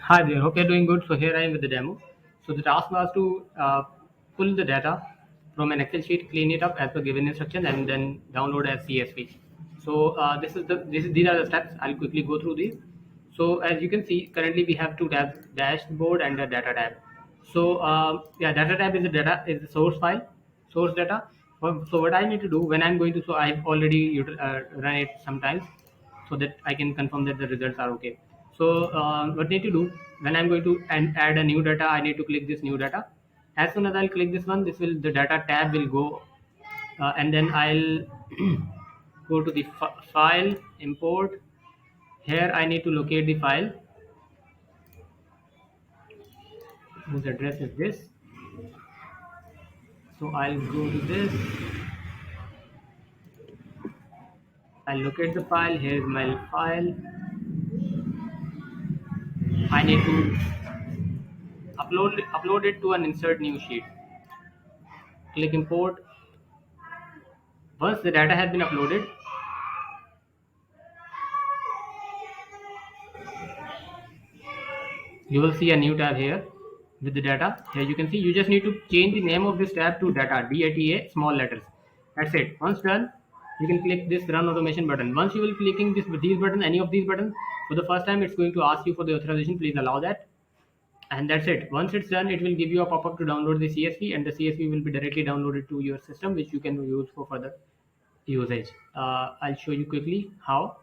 Hi there, hope you're doing good. So here I am with the demo. So the task was to pull the data from an Excel sheet, clean it up as per given instruction, and then download as CSV. So these are the steps. I'll quickly go through these. So as you can see, currently we have two tabs: dashboard and the data tab. So yeah, data tab is the source file, source data. So what I need to do when I'm going to, so I've already run it sometimes, so that I can confirm that the results are okay. So what I need to do when I'm going to add a new data, I need to click this new data. As soon as I'll click this one, this will the data tab will go, and then I'll go to the file, import. Here I need to locate the file whose address is this. So I'll go to this. I'll locate the file. Here's my file. I need to upload it to an insert new sheet. Click import. Once the data has been uploaded, you will see a new tab here with the data. Here you can see you just need to change the name of this tab to data, DATA, small letters. That's it. Once done, you can click this run automation button. Once you will clicking these buttons, any of these buttons, for the first time it's going to ask you for the authorization. Please allow that, and that's it. Once it's done, it will give you a pop-up to download the CSV, and the CSV will be directly downloaded to your system, which you can use for further usage. I'll show you quickly how.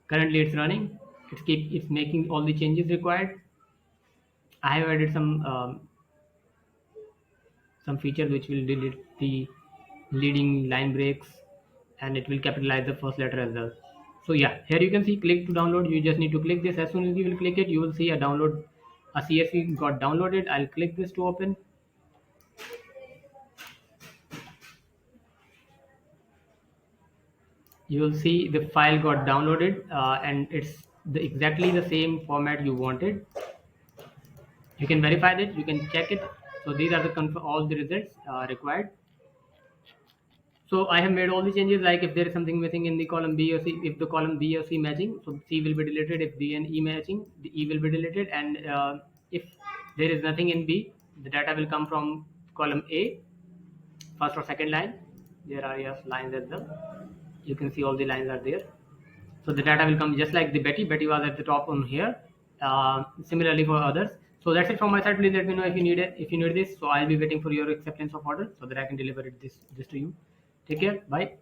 Currently it's running. It's making all the changes required. I have added some feature which will delete the leading line breaks, and it will capitalize the first letter as well. So yeah, here you can see click to download. You just need to click this. As soon as you will click it, you will see a CSV got downloaded. I'll click this to open. You will see the file got downloaded, and it's exactly the same format you wanted. You can verify that, you can check it. So these are all the results required. So I have made all the changes, like if there is something missing in the column B or C, if the column B or C matching, so C will be deleted. If B and E matching, the E will be deleted. And if there is nothing in B, the data will come from column A, first or second line. There are, yes, lines as well. You can see all the lines are there. So the data will come just like the Betty. Betty was at the top on here. Similarly for others. So that's it from my side. Please let me know if you need it. If you need this, so I'll be waiting for your acceptance of order so that I can deliver this to you. Take care. Bye.